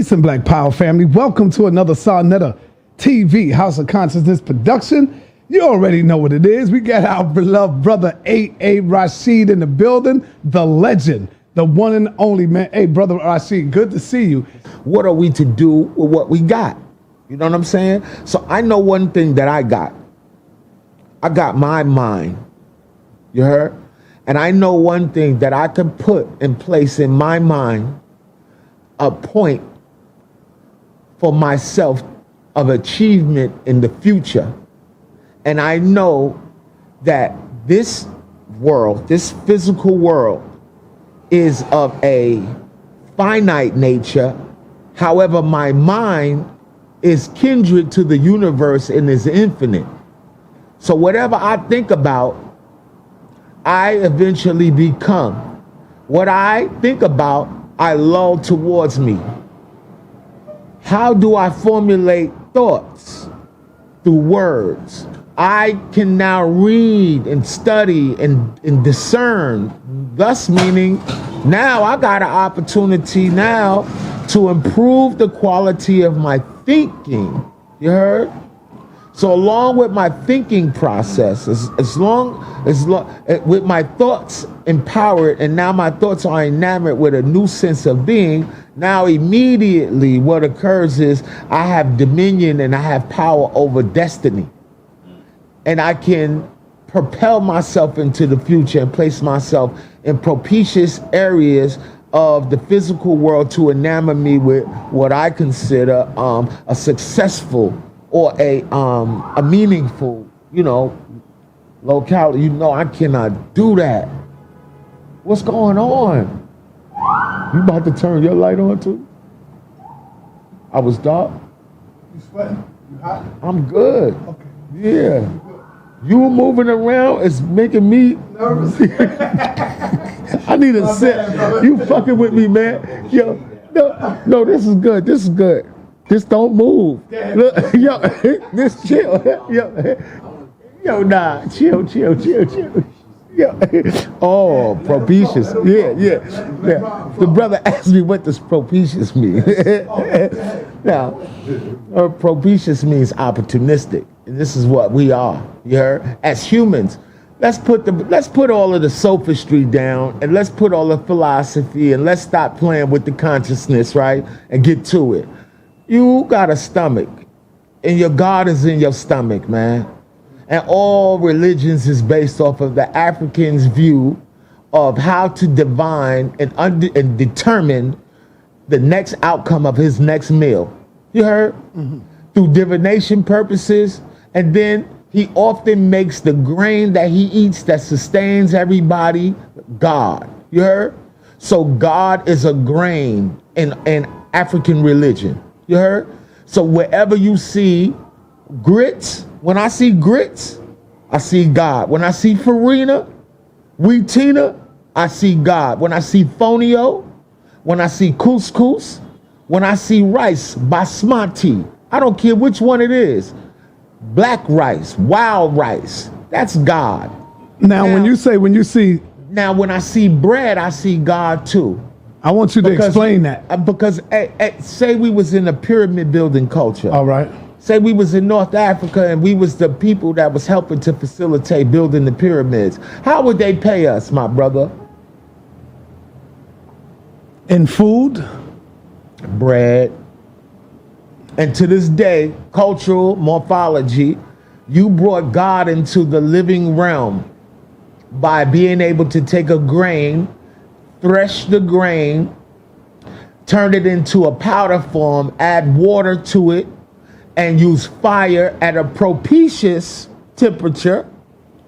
Peace and Black Power, family. Welcome to another Sarnetta TV House of Consciousness production. You already know what it is. We got our beloved brother A.A. Rashid in the building, the legend, the one and only, man. Hey, brother Rashid, good to see you. What are we to do with what we got? You know what I'm saying? So I know one thing that I got. I got my mind. You heard? And I know one thing that I can put in place in my mind, a point for myself of achievement in the future. And I know that this world, this physical world, is of a finite nature. However, my mind is kindred to the universe and is infinite. So whatever I think about, I eventually become. What I think about, I lull towards me. How do I formulate thoughts? Through words. I can now read and study and discern, thus meaning now I got an opportunity now to improve the quality of my thinking. You heard? So along with my thinking process, as long with my thoughts empowered, and now my thoughts are enamored with a new sense of being, now immediately what occurs is I have dominion and I have power over destiny. And I can propel myself into the future and place myself in propitious areas of the physical world to enamor me with what I consider a successful or a meaningful, locality. I cannot do that. What's going on? You about to turn your light on too? I was dark. You sweating? You hot? I'm good. Okay. Yeah. You moving around is making me nervous. I need a sip. You fucking with me, man. Yo, no, this is good. This is good. Just don't move. Look, yo, this chill. Yo, nah, chill. Yo. Oh, propitious. Yeah. The brother asked me what does propitious mean. Now, propitious means opportunistic. And this is what we are. You heard? As humans, let's put all of the sophistry down and let's put all the philosophy and let's stop playing with the consciousness, right? And get to it. You got a stomach, and your God is in your stomach, man. And all religions is based off of the African's view of how to divine and determine the next outcome of his next meal. You heard? Mm-hmm. Through divination purposes, and then he often makes the grain that he eats that sustains everybody God. You heard? So God is a grain in African religion. You heard? So wherever you see grits, when I see grits, I see God. When I see farina, wheatina, I see God. When I see fonio, when I see couscous, when I see rice, basmati, I don't care which one it is. Black rice, wild rice, that's God. Now when you see... Now when I see bread, I see God too. I want you to explain that. Because say we was in a pyramid building culture. All right. Say we was in North Africa and we was the people that was helping to facilitate building the pyramids. How would they pay us, my brother? In food? Bread. And to this day, cultural morphology, you brought God into the living realm by being able to take a grain, thresh the grain, turn it into a powder form, add water to it, and use fire at a propitious temperature,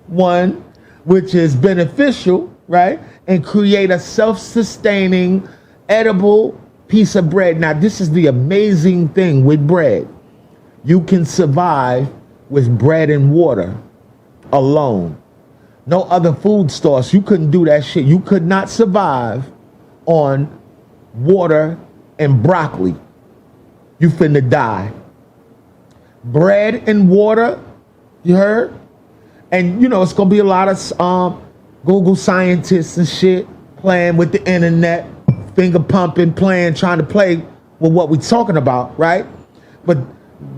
one which is beneficial, right? And create a self-sustaining, edible piece of bread. Now, this is the amazing thing with bread. You can survive with bread and water alone. No other food source. You couldn't do that shit. You could not survive on water and broccoli. You finna die. Bread and water, you heard? And it's gonna be a lot of Google scientists and shit playing with the internet, finger pumping, trying to play with what we're talking about, right? But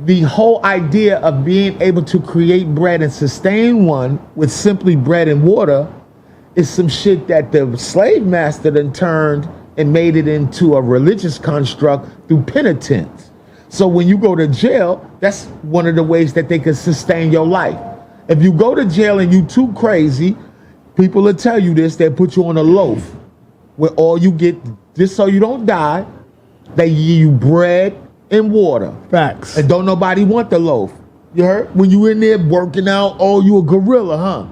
the whole idea of being able to create bread and sustain one with simply bread and water is some shit that the slave master then turned and made it into a religious construct through penitence. So when you go to jail, that's one of the ways that they can sustain your life. If you go to jail and you too crazy, people will tell you this, they'll put you on a loaf where all you get, just so you don't die, they give you bread and water. Facts. And don't nobody want the loaf. You heard? When you in there working out, oh, you a gorilla, huh?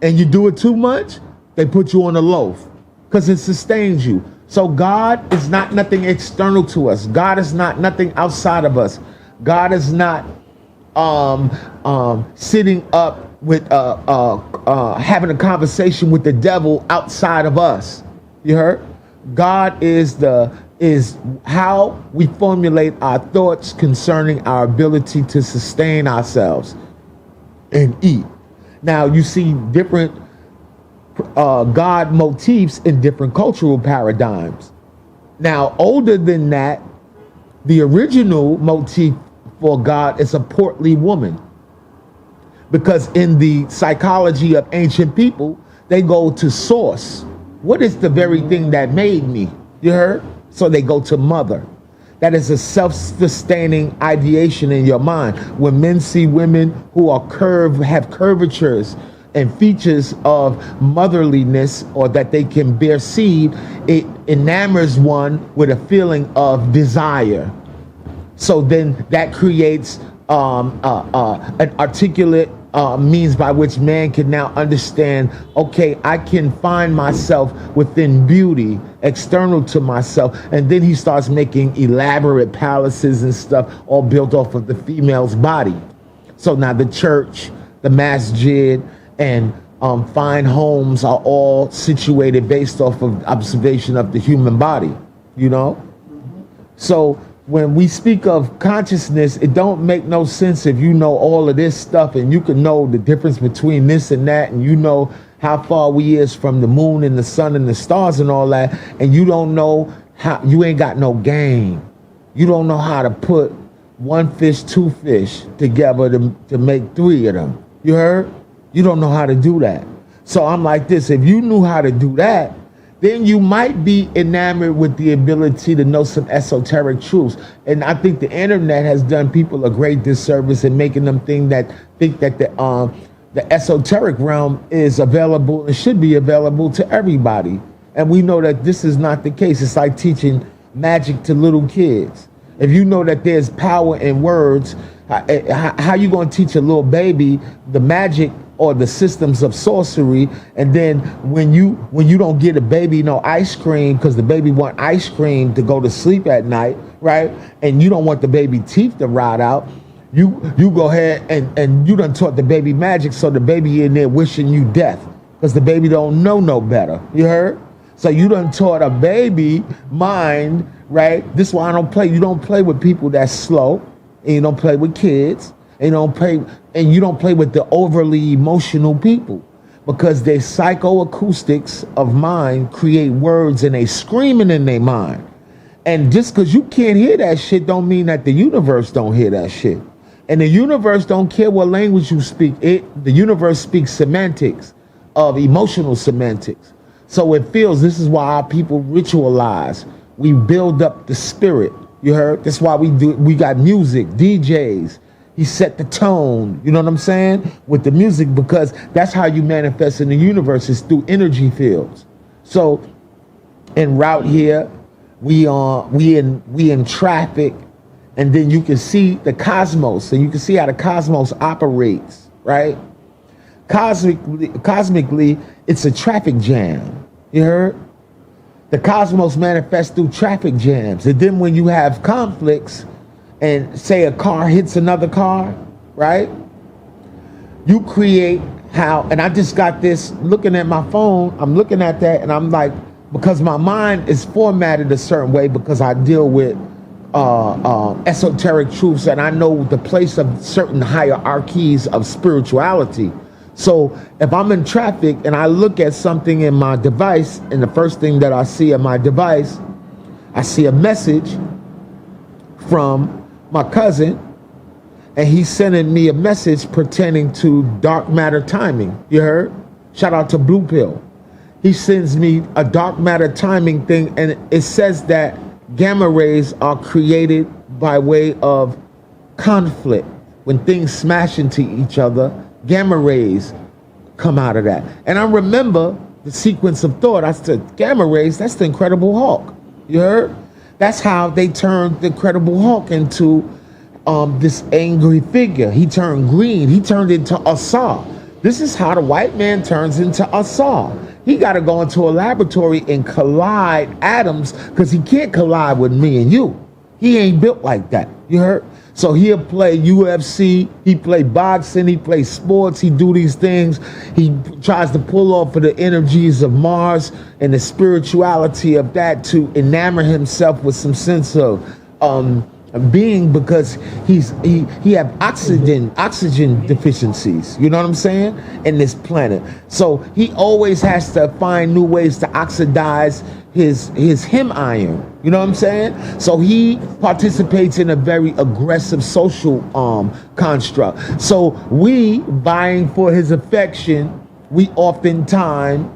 And you do it too much, they put you on a loaf because it sustains you. So God is not nothing external to us. God is not nothing outside of us. God is not sitting up with having a conversation with the devil outside of us. You heard? God is how we formulate our thoughts concerning our ability to sustain ourselves and eat. Now you see different God motifs in different cultural paradigms. Now, older than that, the original motif for God is a portly woman. Because in the psychology of ancient people, they go to source. What is the very thing that made me? You heard? So they go to mother. That is a self-sustaining ideation in your mind. When men see women who are have curvatures and features of motherliness, or that they can bear seed, it enamors one with a feeling of desire. So then that creates an articulate means by which man can now understand, okay, I can find myself within beauty external to myself. And then he starts making elaborate palaces and stuff all built off of the female's body. So now the church, the masjid, and fine homes are all situated based off of observation of the human body, you know? So when we speak of consciousness, it don't make no sense if you know all of this stuff and you can know the difference between this and that, and you know how far we is from the moon and the sun and the stars and all that, and you don't know how, you ain't got no game. You don't know how to put one fish, two fish together to make three of them. You heard? You don't know how to do that. So I'm like this, if you knew how to do that, then you might be enamored with the ability to know some esoteric truths. And I think the internet has done people a great disservice in making them think that the esoteric realm is available and should be available to everybody. And we know that this is not the case. It's like teaching magic to little kids. If you know that there's power in words, how you going to teach a little baby the magic or the systems of sorcery? And then when you don't get a baby no ice cream because the baby want ice cream to go to sleep at night, right? And you don't want the baby teeth to rot out, you go ahead and you done taught the baby magic, so the baby in there wishing you death because the baby don't know no better. You heard? So you done taught a baby mind, right? This is why I don't play. You don't play with people that's slow, and you don't play with kids. And you don't play with the overly emotional people, because their psychoacoustics of mind create words and they screaming in their mind. And just because you can't hear that shit don't mean that the universe don't hear that shit. And the universe don't care what language you speak. The universe speaks semantics of emotional semantics. So it feels, this is why our people ritualize. We build up the spirit. You heard? That's why we got music, DJs. He set the tone, you know what I'm saying, with the music, because that's how you manifest in the universe, is through energy fields. So en route here, we in traffic, and then you can see the cosmos, and you can see how the cosmos operates, right? Cosmically, it's a traffic jam. You heard? The cosmos manifests through traffic jams. And then when you have conflicts, and say a car hits another car, right? You create how, and I just got this looking at my phone, I'm looking at that and I'm like, because my mind is formatted a certain way because I deal with esoteric truths and I know the place of certain hierarchies of spirituality. So if I'm in traffic and I look at something in my device, and the first thing that I see in my device, I see a message, from my cousin, and he's sending me a message pertaining to dark matter timing. You heard? Shout out to Blue Pill. He sends me a dark matter timing thing, and it says that gamma rays are created by way of conflict. When things smash into each other, gamma rays come out of that. And I remember the sequence of thought. I said, gamma rays, that's the Incredible Hulk. You heard? That's how they turned the Incredible Hulk into this angry figure. He turned green. He turned into Issac. This is how the white man turns into Issac. He got to go into a laboratory and collide atoms, because he can't collide with me and you. He ain't built like that. You heard? So he'll play UFC, he play boxing, he plays sports, he do these things. He tries to pull off of the energies of Mars and the spirituality of that to enamor himself with some sense of being, because he have oxygen deficiencies, you know what I'm saying, in this planet. So he always has to find new ways to oxidize his heme iron, you know what I'm saying? So he participates in a very aggressive social construct. So we, vying for his affection, we oftentimes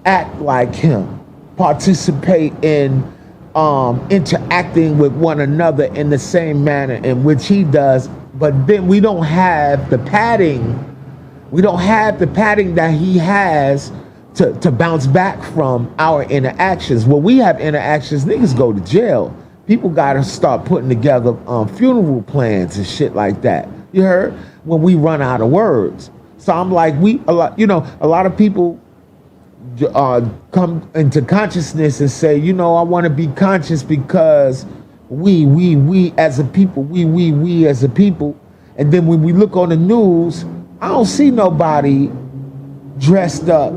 act like him, participate in interacting with one another in the same manner in which he does, but then we don't have the padding. We don't have the padding that he has to bounce back from our interactions. When we have interactions, niggas go to jail. People gotta start putting together funeral plans and shit like that. You heard? When we run out of words. So I'm like, a lot of people come into consciousness and say, I want to be conscious because we as a people, we as a people. And then when we look on the news, I don't see nobody dressed up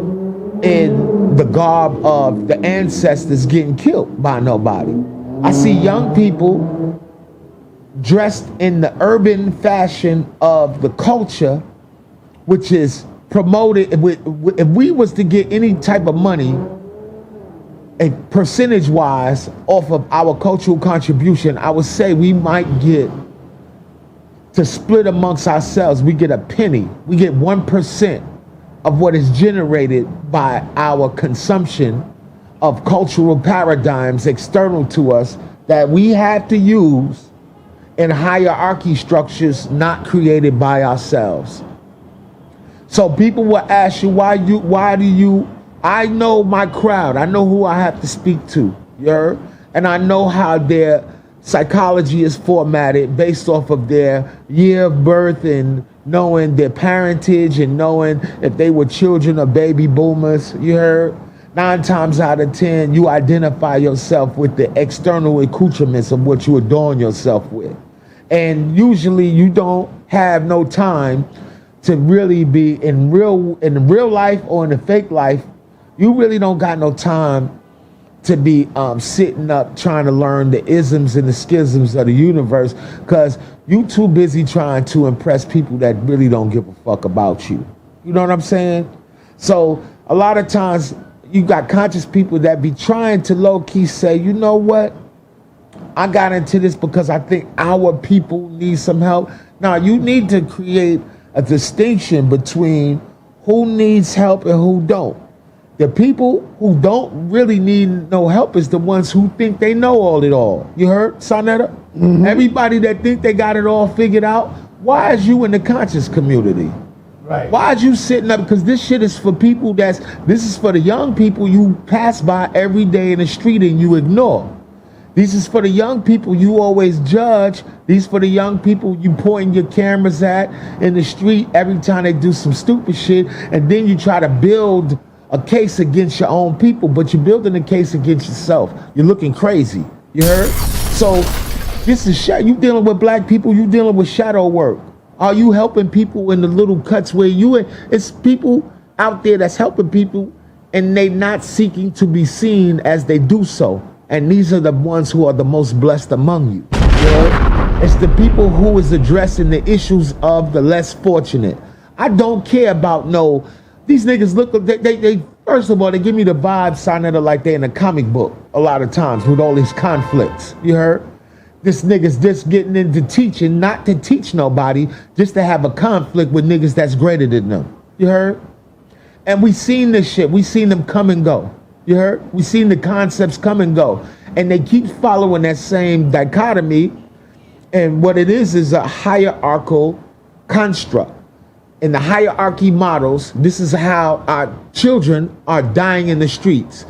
in the garb of the ancestors getting killed by nobody. I see young people dressed in the urban fashion of the culture, which is promoted. If we was to get any type of money, a percentage wise, off of our cultural contribution, I would say we might get to split amongst ourselves. We get a penny. We get 1% of what is generated by our consumption of cultural paradigms external to us that we have to use in hierarchy structures not created by ourselves. So people will ask you, why do you, I know my crowd, I know who I have to speak to, you heard? And I know how their psychology is formatted based off of their year of birth and knowing their parentage and knowing if they were children of baby boomers, you heard? 9 times out of 10, you identify yourself with the external accoutrements of what you adorn yourself with. And usually you don't have no time to really be in real life or in the fake life. You really don't got no time to be sitting up trying to learn the isms and the schisms of the universe, because you too busy trying to impress people that really don't give a fuck about you. You know what I'm saying? So a lot of times you got conscious people that be trying to low-key say, you know what? I got into this because I think our people need some help. Now, you need to create a distinction between who needs help and who don't. The people who don't really need no help is the ones who think they know all it all. You heard, Sonetta? Mm-hmm. Everybody that think they got it all figured out, why is you in the conscious community? Right. Why is you sitting up? Because this shit is for people this is for the young people you pass by every day in the street and you ignore. This is for the young people you always judge. These for the young people you pointing your cameras at in the street every time they do some stupid shit, and then you try to build a case against your own people, but you're building a case against yourself. You're looking crazy. You heard? So this is you dealing with black people, you dealing with shadow work. Are you helping people in the little cuts where it's people out there that's helping people and they not seeking to be seen as they do so. And these are the ones who are the most blessed among you. Yeah? It's the people who is addressing the issues of the less fortunate. I don't care about these niggas look, they first of all, they give me the vibe, Sonetta, like they're in a comic book a lot of times with all these conflicts. You heard? This nigga's just getting into teaching, not to teach nobody, just to have a conflict with niggas that's greater than them. You heard? And we seen this shit. We seen them come and go. You heard? We seen the concepts come and go. And they keep following that same dichotomy. And what it is a hierarchical construct. In the hierarchy models, this is how our children are dying in the streets.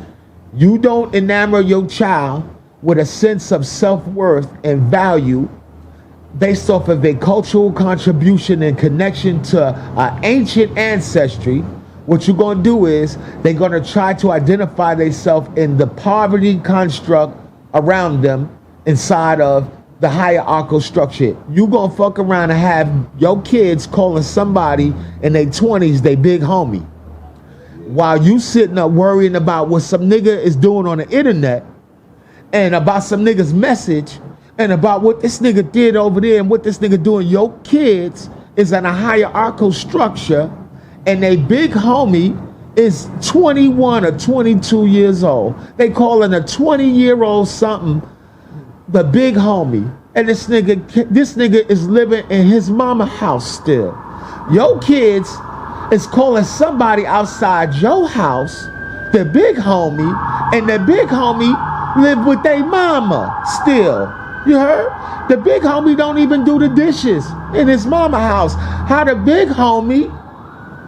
You don't enamor your child with a sense of self-worth and value based off of their cultural contribution and connection to ancient ancestry. What you're going to do is they're going to try to identify themselves in the poverty construct around them inside of the hierarchical structure. You going to fuck around and have your kids calling somebody in their 20s they big homie, while you sitting up worrying about what some nigga is doing on the internet and about some nigga's message and about what this nigga did over there and what this nigga doing. Your kids is in a hierarchical structure and they big homie is 21 or 22 years old. They calling a 20-year-old something the big homie. And this nigga is living in his mama house still. Your kids is calling somebody outside your house the big homie, and the big homie live with their mama still. You heard? The big homie don't even do the dishes in his mama house. How the big homie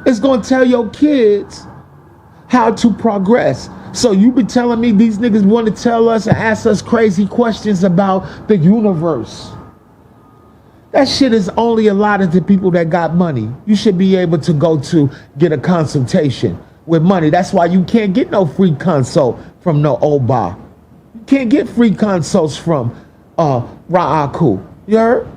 is gonna tell your kids how to progress? So you be telling me these niggas want to tell us and ask us crazy questions about the universe. That shit is only allotted to people that got money. You should be able to go to get a consultation with money. That's why you can't get no free consult from no Oba. You can't get free consults from Ra'aku. You heard?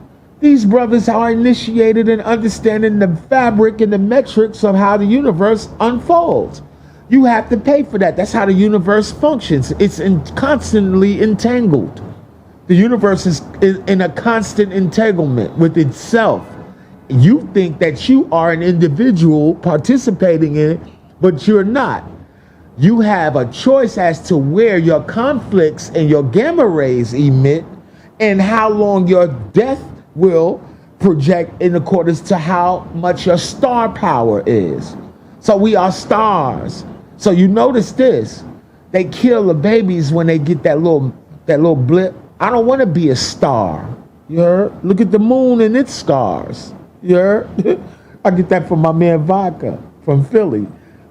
These brothers are initiated in understanding the fabric and the metrics of how the universe unfolds. You have to pay for that. That's how the universe functions. It's constantly entangled. The universe is in a constant entanglement with itself. You think that you are an individual participating in it, but you're not. You have a choice as to where your conflicts and your gamma rays emit and how long your death will project in accordance to how much your star power is. So we are stars. So you notice this. They kill the babies when they get that little blip. I don't want to be a star. You heard? Look at the moon and its scars. You heard? I get that from my man Vodka from Philly.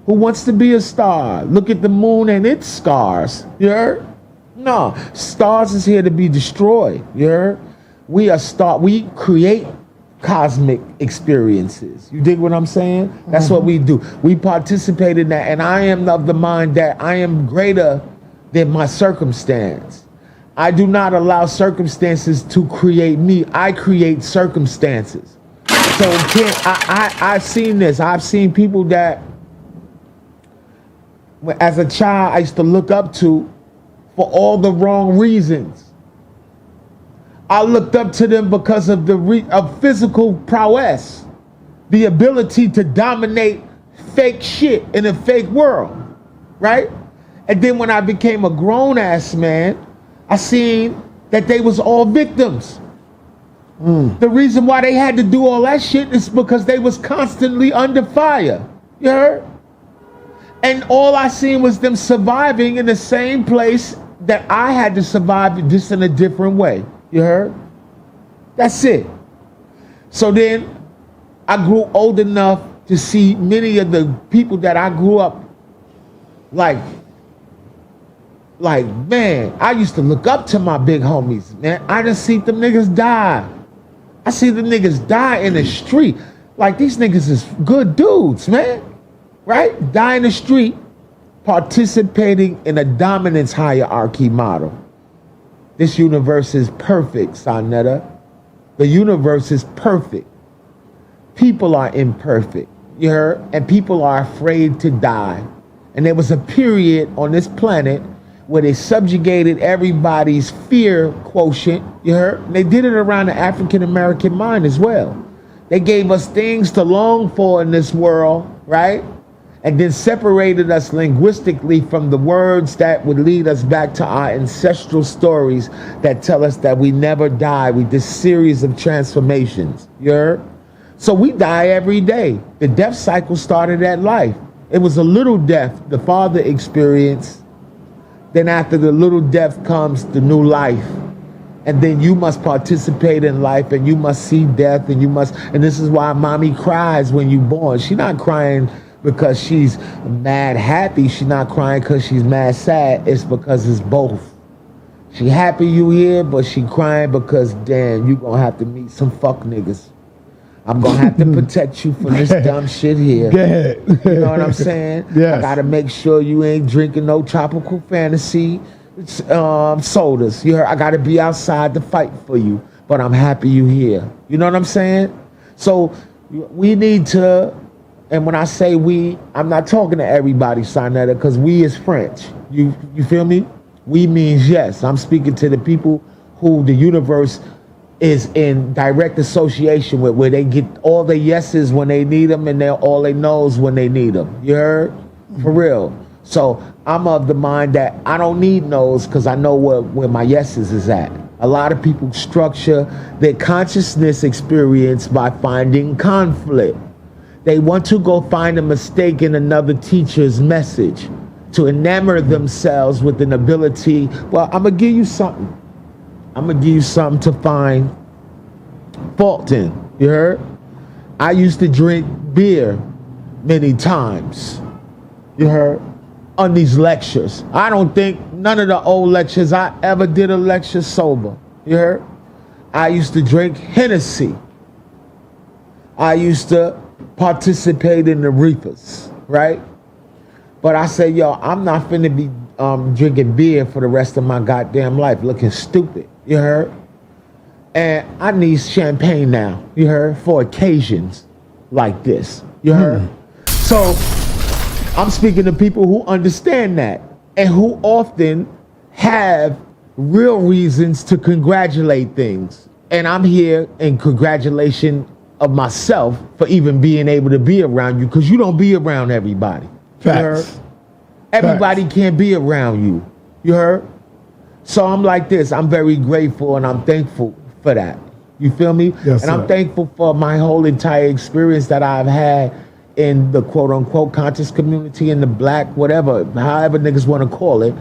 Who wants to be a star? Look at the moon and its scars. You heard? No. Stars is here to be destroyed. You heard? We create cosmic experiences. You dig what I'm saying? That's what we do. We participate in that. And I am of the mind that I am greater than my circumstance. I do not allow circumstances to create me. I create circumstances. So I've seen this. I've seen people that, as a child, I used to look up to for all the wrong reasons. I looked up to them because of of physical prowess, the ability to dominate fake shit in a fake world, right? And then when I became a grown-ass man, I seen that they was all victims. The reason why they had to do all that shit is because they was constantly under fire. You heard? And all I seen was them surviving in the same place that I had to survive, just in a different way. You heard? That's it. So then I grew old enough to see many of the people that I grew up like, man, I used to look up to my big homies, man. I just see them niggas die. I see them niggas die in the street. Like, these niggas is good dudes, man. Right? Die in the street, participating in a dominance hierarchy model. This universe is perfect, Sonetta. The universe is perfect. People are imperfect, you heard? And people are afraid to die. And there was a period on this planet where they subjugated everybody's fear quotient, you heard? And they did it around the African American mind as well. They gave us things to long for in this world, right? and then separated us linguistically from the words that would lead us back to our ancestral stories that tell us that we never die. We this series of transformations. You heard? So we die every day. The death cycle started at life. It was a little death the father experienced. Then after the little death comes the new life. And then you must participate in life, and you must see death, and and this is why mommy cries when you're born. She's not crying because she's mad happy. She's not crying because she's mad sad. It's because it's both. She happy you here, but she crying because, damn, you gonna have to meet some fuck niggas. I'm gonna have to protect you from this dumb shit here. Go ahead. You know what I'm saying? Yes. I gotta make sure you ain't drinking no tropical fantasy sodas. You heard? I gotta be outside to fight for you, but I'm happy you here. You know what I'm saying? So we need to, and when I say we, I'm not talking to everybody, Sarnetta, because we is French. You feel me? We means yes. I'm speaking to the people who the universe is in direct association with, where they get all the yeses when they need them, and they're all they knows when they need them. You heard? For real. So I'm of the mind that I don't need no's because I know where my yeses is at. A lot of people structure their consciousness experience by finding conflict. They want to go find a mistake in another teacher's message to enamor themselves with an ability. Well, I'm going to give you something. I'm going to give you something to find fault in. You heard? I used to drink beer many times. You heard? On these lectures. I don't think none of the old lectures I ever did a lecture sober. You heard? I used to drink Hennessy. I used to participate in the reefers, right? But I said, yo, I'm not finna be drinking beer for the rest of my goddamn life looking stupid. You heard? And I need champagne now. You heard? For occasions like this. You heard? So I'm speaking to people who understand that and who often have real reasons to congratulate things. And I'm here in congratulation of myself for even being able to be around you, because you don't be around everybody. You heard? Everybody can't be around you. You heard? So I'm like this. I'm very grateful and I'm thankful for that. You feel me? Yes, and I'm thankful for my whole entire experience that I've had in the quote unquote conscious community, in the black, whatever, however niggas want to call it,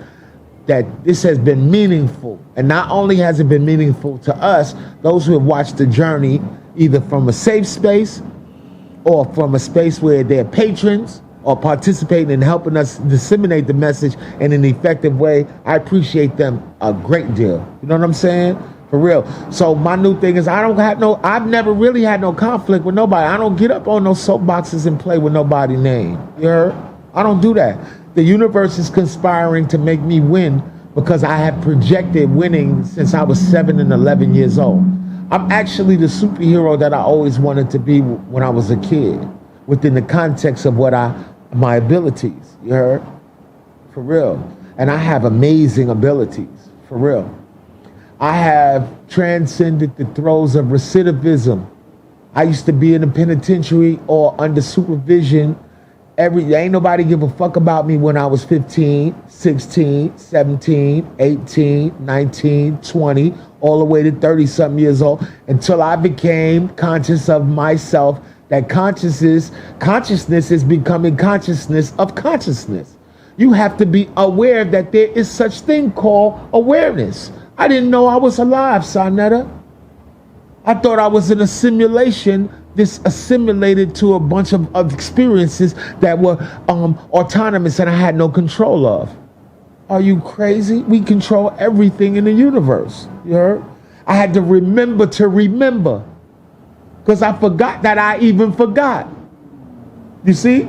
that this has been meaningful. And not only has it been meaningful to us, those who have watched the journey, either from a safe space or from a space where they're patrons or participating in helping us disseminate the message in an effective way, I appreciate them a great deal. You know what I'm saying? For real. So my new thing is I've never really had no conflict with nobody. I don't get up on those soapboxes and play with nobody's name. You heard? I don't do that. The universe is conspiring to make me win because I have projected winning since I was 7 and 11 years old. I'm actually the superhero that I always wanted to be when I was a kid, within the context of my abilities. You heard? For real. And I have amazing abilities. For real. I have transcended the throes of recidivism. I used to be in a penitentiary or under supervision. Ain't nobody give a fuck about me when I was 15, 16, 17, 18, 19, 20, all the way to 30-something years old, until I became conscious of myself, that consciousness is becoming consciousness of consciousness. You have to be aware that there is such thing called awareness. I didn't know I was alive, Sarnetta. I thought I was in a simulation, assimilated to a bunch of experiences that were autonomous and I had no control of. Are you crazy? We control everything in the universe. You heard? I had to remember because I forgot that I even forgot. You see?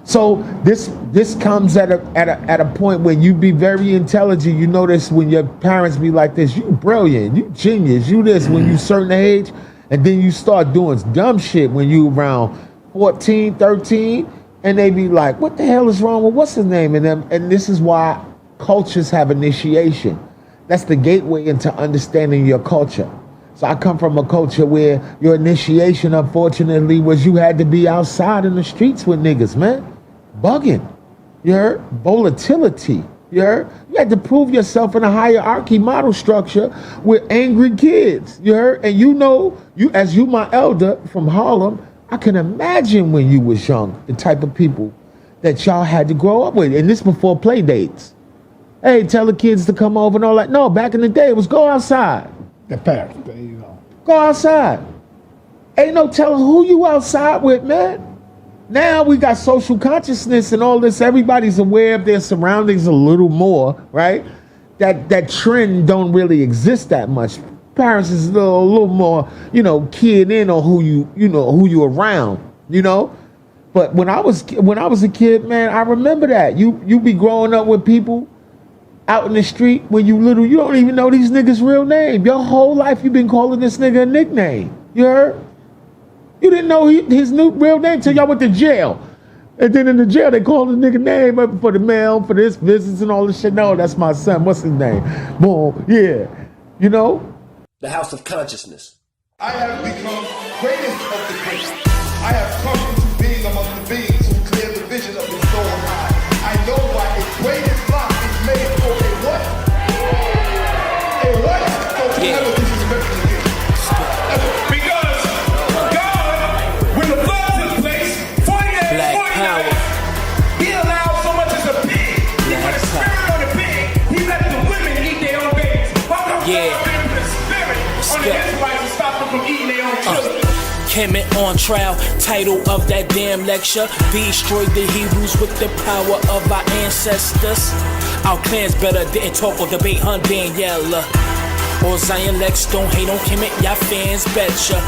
So this comes at a point when you be very intelligent. You notice when your parents be like this, you brilliant, you genius, you this when you certain age, and then you start doing dumb shit when you around 14, 13, and they be like, what the hell is wrong with what's his name in them? And this is why cultures have initiation. That's the gateway into understanding your culture. So I come from a culture where your initiation, unfortunately, was you had to be outside in the streets with niggas, man. Bugging. You heard? Volatility. You heard? You had to prove yourself in a hierarchy model structure with angry kids. You heard? And you know, as my elder from Harlem, I can imagine when you was young, the type of people that y'all had to grow up with. And this before play dates. Hey, tell the kids to come over and all that. No, back in the day, it was go outside. The parents, there you go. Go outside. Ain't no telling who you outside with, man. Now we got social consciousness and all this. Everybody's aware of their surroundings a little more, right? That trend don't really exist that much. Parents is a little more, keying in on who you around, But when I was a kid, man, I remember that. You be growing up with people out in the street when you don't even know these niggas' real name. Your whole life you've been calling this nigga a nickname. You heard? You didn't know his real name till y'all went to jail. And then in the jail they called the nigga name up for the mail, for this business and all this shit. No, that's my son. What's his name? Boom. Yeah. The house of consciousness. I have become greatest of the great. I have come into being among the beings who clear the vision of the soul eye. I know why a greatest lock is made for a what? A what? Don't you ever disrespect me again. Because God, when the flood took place, 40 days, Black 40 power. nights, he allowed so much as a pig. He put a spirit on the pig. He let the women eat their own babies. How come God didn't put a spirit on the Israelites and stop them from eating their own children? Kemet on trial, title of that damn lecture. Destroyed the Hebrews with the power of our ancestors. Our clans better didn't talk or debate, huh, Daniela? Or Zion Lex don't hate on Kemet, y'all fans betcha.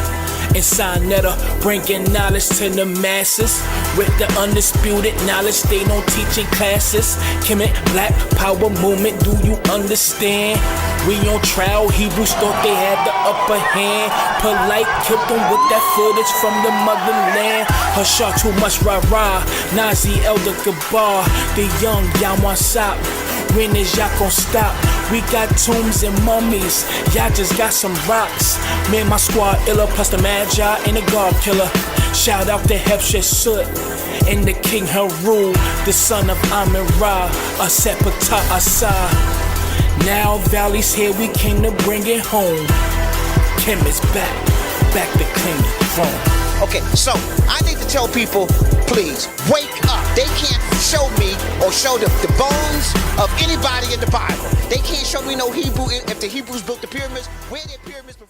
Inside Netta, bringing knowledge to the masses. With the undisputed knowledge, they don't teach in classes. Kemet, Black Power movement, do you understand? We on trial, Hebrews thought they had the upper hand. Polite killed them with that footage from the motherland. Hushar too much rah-rah, Nazi Elder Gabar. The young Yawasop, when is y'all gon' stop? We got tombs and mummies, y'all just got some rocks. Me and my squad illa, plus the Magi and the God Killer. Shout out to Hepshesut and the King Haru, the son of Amin-Ra, Asepata Asa. Now Valley's here, we came to bring it home. Kim is back to claim the throne. Okay, so I need to tell people, please, wake up. They can't show me or show the bones of anybody in the Bible. They can't show me no Hebrew. If the Hebrews built the pyramids, where their pyramids before?